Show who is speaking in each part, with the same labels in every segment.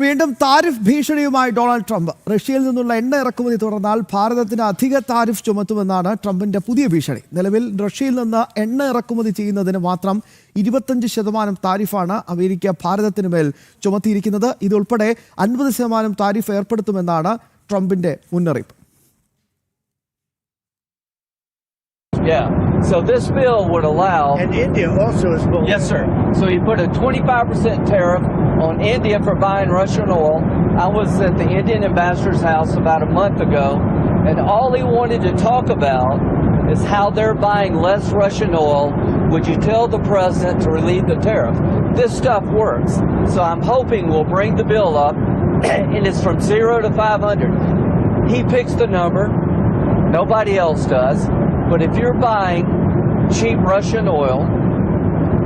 Speaker 1: വീണ്ടും tariff ഭീഷണിയുമായി Donald Trump. റഷ്യയിൽ നിന്നുള്ള എണ്ണ ഇറക്കുമതി തുടർന്നാൽ ഭാരതത്തിന് അധിക താരിഫ് ചുമത്തുമെന്നാണ് ട്രംപിന്റെ പുതിയ ഭീഷണി. നിലവിൽ റഷ്യയിൽ നിന്ന് എണ്ണ ഇറക്കുമതി ചെയ്യുന്നതിന് മാത്രം 25% താരിഫാണ് അമേരിക്ക ഭാരതത്തിന് മേൽ ചുമത്തിയിരിക്കുന്നത്. ഇതുൾപ്പെടെ 50% താരിഫ് ഏർപ്പെടുത്തുമെന്നാണ് ട്രംപിന്റെ മുന്നറിയിപ്പ്.
Speaker 2: Yeah. So this bill would allow...
Speaker 3: And India also is bullish.
Speaker 2: Yes, sir. So you put a 25% tariff on India for buying Russian oil. I was at the Indian ambassador's house about a month ago, and all he wanted to talk about is how they're buying less Russian oil. Would you tell the president to relieve the tariff? This stuff works. So I'm hoping we'll bring the bill up, and it's from 0 to 500. He picks the number. Nobody else does. But if you're buying cheap Russian oil,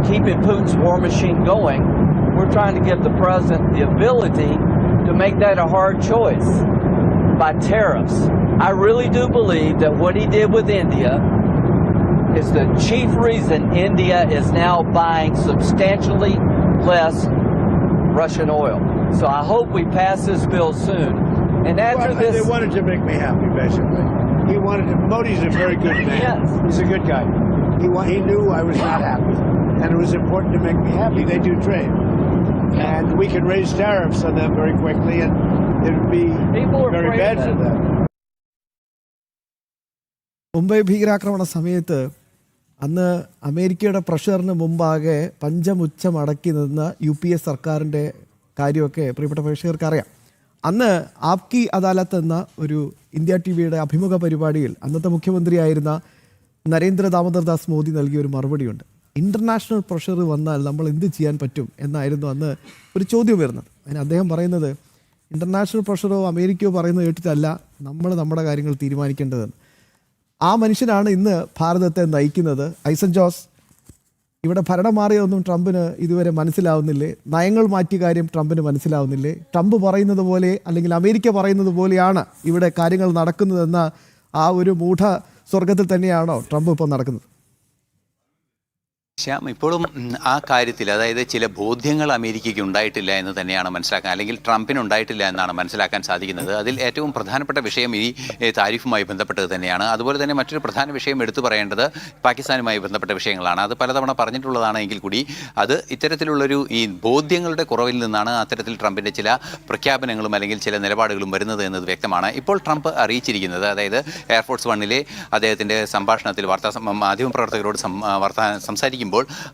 Speaker 2: keeping Putin's war machine going, we're trying to give the president the ability to make that a hard choice by tariffs. I really do believe that what he did with India is the chief reason India is now buying substantially less Russian oil. So I hope we pass this bill soon. And after this...
Speaker 3: They wanted to make me happy, basically. Modi's a very good man.
Speaker 2: Yes.
Speaker 3: He's a good guy. He knew I was not happy. And it was important to make me happy. They do trade. And we can raise tariffs on them very quickly, and it would be very bad for them.
Speaker 1: Mumbai ഭീകരാക്രമണ സമയത്ത് അന്ന് അമേരിക്കയുടെ പ്രഷറിന് മുമ്പാകെ പഞ്ചമുച്ചമടക്കി നിന്ന UPA സർക്കാരിൻ്റെ കാര്യമൊക്കെ പ്രിയപ്പെട്ട പ്രേക്ഷകർക്ക് അറിയാം. അന്ന് ആപ്കി അദാലത്ത് എന്ന ഒരു ഇന്ത്യ TVയുടെ അഭിമുഖ പരിപാടിയിൽ അന്നത്തെ മുഖ്യമന്ത്രിയായിരുന്ന നരേന്ദ്ര ദാമോദർ ദാസ് മോദി നൽകിയ ഒരു മറുപടിയുണ്ട്. ഇൻ്റർനാഷണൽ പ്രഷർ വന്നാൽ നമ്മൾ എന്ത് ചെയ്യാൻ പറ്റും എന്നായിരുന്നു അന്ന് ഒരു ചോദ്യം വരുന്നത്. അതിന് അദ്ദേഹം പറയുന്നത് ഇൻ്റർനാഷണൽ പ്രഷറോ അമേരിക്കയോ പറയുന്നത് കേട്ടിട്ടല്ല നമ്മൾ നമ്മുടെ കാര്യങ്ങൾ തീരുമാനിക്കേണ്ടതെന്ന്. ആ മനുഷ്യനാണ് ഇന്ന് ഭാരതത്തെ നയിക്കുന്നത്. ഐസൻ ജോസ്, ഇവിടെ ഭരണം മാറിയൊന്നും ട്രംപിന് ഇതുവരെ മനസ്സിലാവുന്നില്ലേ? നയങ്ങൾ മാറ്റിയ കാര്യം ട്രംപിന് മനസ്സിലാവുന്നില്ലേ? ട്രംപ് പറയുന്നത് പോലെ അല്ലെങ്കിൽ അമേരിക്ക പറയുന്നത് പോലെയാണ് ഇവിടെ കാര്യങ്ങൾ നടക്കുന്നതെന്ന ആ ഒരു മൂഢ സ്വർഗത്തിൽ തന്നെയാണോ ട്രംപ് ഇപ്പോൾ നടക്കുന്നത്?
Speaker 4: ശ്യാം, ഇപ്പോഴും ആ കാര്യത്തിൽ അതായത് ചില ബോധ്യങ്ങൾ അമേരിക്കയ്ക്ക് ഉണ്ടായിട്ടില്ല എന്ന് തന്നെയാണ് മനസ്സിലാക്കാൻ, അല്ലെങ്കിൽ ട്രംപിന് ഉണ്ടായിട്ടില്ല എന്നാണ് മനസ്സിലാക്കാൻ സാധിക്കുന്നത്. അതിൽ ഏറ്റവും പ്രധാനപ്പെട്ട വിഷയം ഈ താരിഫുമായി ബന്ധപ്പെട്ടത് തന്നെയാണ്. അതുപോലെ തന്നെ മറ്റൊരു പ്രധാന വിഷയം എടുത്തു പറയേണ്ടത് പാകിസ്ഥാനുമായി ബന്ധപ്പെട്ട വിഷയങ്ങളാണ്. അത് പലതവണ പറഞ്ഞിട്ടുള്ളതാണ് എങ്കിൽ കൂടി അത് ഇത്തരത്തിലുള്ളൊരു ഈ ബോധ്യങ്ങളുടെ കുറവിൽ നിന്നാണ് അത്തരത്തിൽ ട്രംപിൻ്റെ ചില പ്രഖ്യാപനങ്ങളും അല്ലെങ്കിൽ ചില നിലപാടുകളും വരുന്നത് എന്നത് വ്യക്തമാണ്. ഇപ്പോൾ ട്രംപ് അറിയിച്ചിരിക്കുന്നത്, അതായത് എയർഫോഴ്സ് വണ്ണിലെ അദ്ദേഹത്തിൻ്റെ സംഭാഷണത്തിൽ മാധ്യമപ്രവർത്തകരോട് സംസാരിക്കും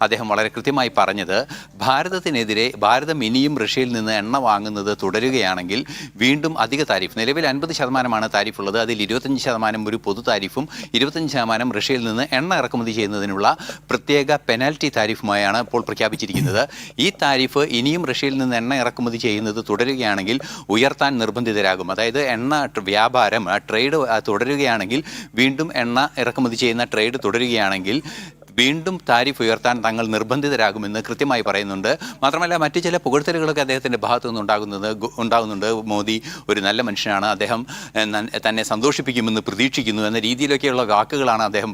Speaker 4: അദ്ദേഹം വളരെ കൃത്യമായി പറഞ്ഞത്, ഭാരതം ഇനിയും റഷ്യയിൽ നിന്ന് എണ്ണ വാങ്ങുന്നത് തുടരുകയാണെങ്കിൽ വീണ്ടും അധിക താരിഫ്, നിലവിൽ 50% താരിഫ് ഉള്ളത്, അതിൽ 25% ഒരു പൊതു താരിഫും 25% റഷ്യയിൽ നിന്ന് എണ്ണ ഇറക്കുമതി ചെയ്യുന്നതിനുള്ള പ്രത്യേക പെനാൽറ്റി താരിഫുമായാണ് ഇപ്പോൾ പ്രഖ്യാപിച്ചിരിക്കുന്നത്. ഈ താരിഫ് ഇനിയും റഷ്യയിൽ നിന്ന് എണ്ണ ഇറക്കുമതി ചെയ്യുന്നത് തുടരുകയാണെങ്കിൽ ഉയർത്താൻ നിർബന്ധിതരാകും. അതായത് എണ്ണ വ്യാപാരം, ട്രേഡ് തുടരുകയാണെങ്കിൽ, വീണ്ടും എണ്ണ ഇറക്കുമതി ചെയ്യുന്ന ട്രേഡ് തുടരുകയാണെങ്കിൽ വീണ്ടും താരിഫ് ഉയർത്താൻ തങ്ങൾ നിർബന്ധിതരാകുമെന്ന് കൃത്യമായി പറയുന്നുണ്ട്. മാത്രമല്ല മറ്റ് ചില പുകഴ്ത്തലുകളൊക്കെ അദ്ദേഹത്തിൻ്റെ ഭാഗത്തു നിന്ന് ഉണ്ടാകുന്നുണ്ട്. മോദി ഒരു നല്ല മനുഷ്യനാണ്, അദ്ദേഹം തന്നെ സന്തോഷിപ്പിക്കുമെന്ന് പ്രതീക്ഷിക്കുന്നു എന്ന രീതിയിലൊക്കെയുള്ള വാക്കുകളാണ് അദ്ദേഹം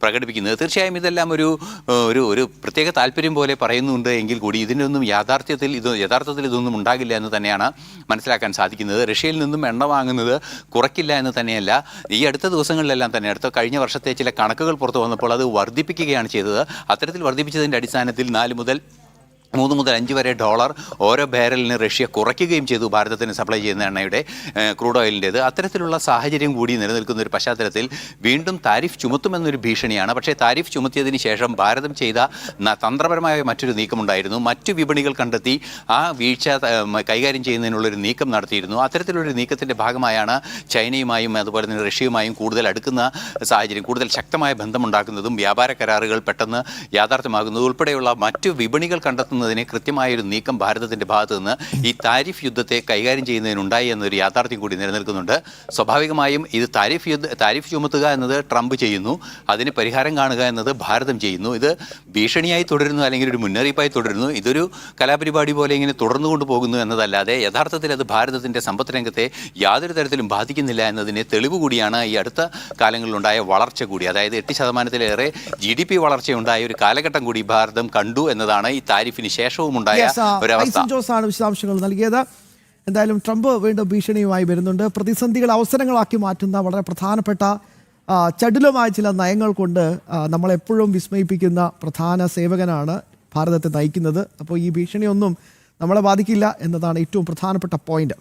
Speaker 4: പ്രകടിപ്പിക്കുന്നത്. തീർച്ചയായും ഇതെല്ലാം ഒരു പ്രത്യേക താല്പര്യം പോലെ പറയുന്നുണ്ട് എങ്കിൽ കൂടി ഇതിനൊന്നും യഥാർത്ഥത്തിൽ ഇതൊന്നും ഉണ്ടാകില്ല എന്ന് തന്നെയാണ് മനസ്സിലാക്കാൻ സാധിക്കുന്നത്. റഷ്യയിൽ നിന്നും എണ്ണ വാങ്ങുന്നത് കുറയ്ക്കില്ല എന്ന് തന്നെയല്ല, ഈ അടുത്ത ദിവസങ്ങളിലെല്ലാം തന്നെ കഴിഞ്ഞ വർഷത്തെ ചില കണക്കുകൾ പുറത്തു വന്നപ്പോൾ അത് വർദ്ധിപ്പിക്കുകയാണ് ചെയ്തത്. അത്തരത്തിൽ വർദ്ധിപ്പിച്ചതിൻ്റെ അടിസ്ഥാനത്തിൽ 3 മുതൽ 5 വരെ ഡോളർ ഓരോ ബാരലിന് റഷ്യ കുറയ്ക്കുകയും ചെയ്തു ഭാരതത്തിന് സപ്ലൈ ചെയ്യുന്ന എണ്ണയുടെ, ക്രൂഡ് ഓയിലിൻ്റേത്. അത്തരത്തിലുള്ള സാഹചര്യം കൂടി നിലനിൽക്കുന്ന ഒരു പശ്ചാത്തലത്തിൽ വീണ്ടും താരിഫ് ചുമത്തുമെന്നൊരു ഭീഷണിയാണ്. പക്ഷേ താരിഫ് ചുമത്തിയതിന് ശേഷം ഭാരതം ചെയ്ത തന്ത്രപരമായ മറ്റൊരു നീക്കമുണ്ടായിരുന്നു. മറ്റു വിപണികൾ കണ്ടെത്തി ആ വീഴ്ച കൈകാര്യം ചെയ്യുന്നതിനുള്ളൊരു നീക്കം നടത്തിയിരുന്നു. അത്തരത്തിലൊരു നീക്കത്തിൻ്റെ ഭാഗമായാണ് ചൈനയുമായും അതുപോലെ തന്നെ റഷ്യയുമായും കൂടുതൽ അടുക്കുന്ന സാഹചര്യം, കൂടുതൽ ശക്തമായ ബന്ധമുണ്ടാക്കുന്നതും വ്യാപാര കരാറുകൾ പെട്ടെന്ന് യാഥാർത്ഥ്യമാകുന്നതും ഉൾപ്പെടെയുള്ള മറ്റു വിപണികൾ കണ്ടെത്തുന്ന കൃത്യമായൊരു നീക്കം ഭാരതത്തിന്റെ ഭാഗത്തു നിന്ന് ഈ താരിഫ് യുദ്ധത്തെ കൈകാര്യം ചെയ്യുന്നതിനുണ്ടായി എന്നൊരു യാഥാർത്ഥ്യം കൂടി നിലനിൽക്കുന്നുണ്ട്. സ്വാഭാവികമായും ഇത് താരിഫ് ചുമത്തുക എന്നത് ട്രംപ് ചെയ്യുന്നു, അതിന് പരിഹാരം കാണുക എന്നത് ഭാരതം ചെയ്യുന്നു. ഇത് ഭീഷണിയായി തുടരുന്നു അല്ലെങ്കിൽ ഒരു മുന്നറിയിപ്പായി തുടരുന്നു, ഇതൊരു കലാപരിപാടി പോലെ ഇങ്ങനെ തുടർന്നുകൊണ്ട് പോകുന്നു എന്നതല്ലാതെ യഥാർത്ഥത്തിൽ അത് ഭാരതത്തിന്റെ സമ്പദ് രംഗത്തെ യാതൊരു തരത്തിലും ബാധിക്കുന്നില്ല എന്നതിന് തെളിവ് കൂടിയാണ് ഈ അടുത്ത കാലങ്ങളിലുണ്ടായ വളർച്ച കൂടി. അതായത് 8%-ലേറെ GDP വളർച്ചയുണ്ടായ ഒരു കാലഘട്ടം കൂടി ഭാരതം കണ്ടു എന്നതാണ് ഈ താരിഫിന് ശേഷവും ഉണ്ടായ ഒരവസ്ഥ.
Speaker 1: ജോസാണ് വിശദാംശങ്ങൾ നൽകിയത്. എന്തായാലും ട്രംപ് വീണ്ടും ഭീഷണിയുമായി വരുന്നുണ്ട്. പ്രതിസന്ധികൾ അവസരങ്ങളാക്കി മാറ്റുന്ന വളരെ പ്രധാനപ്പെട്ട ചടുലമായ ചില നയങ്ങൾ കൊണ്ട് നമ്മളെപ്പോഴും വിസ്മയിപ്പിക്കുന്ന പ്രധാന സേവകനാണ് ഭാരതത്തെ നയിക്കുന്നത്. അപ്പോൾ ഈ ഭീഷണിയൊന്നും നമ്മളെ ബാധിക്കില്ല എന്നതാണ് ഏറ്റവും പ്രധാനപ്പെട്ട പോയിന്റ്.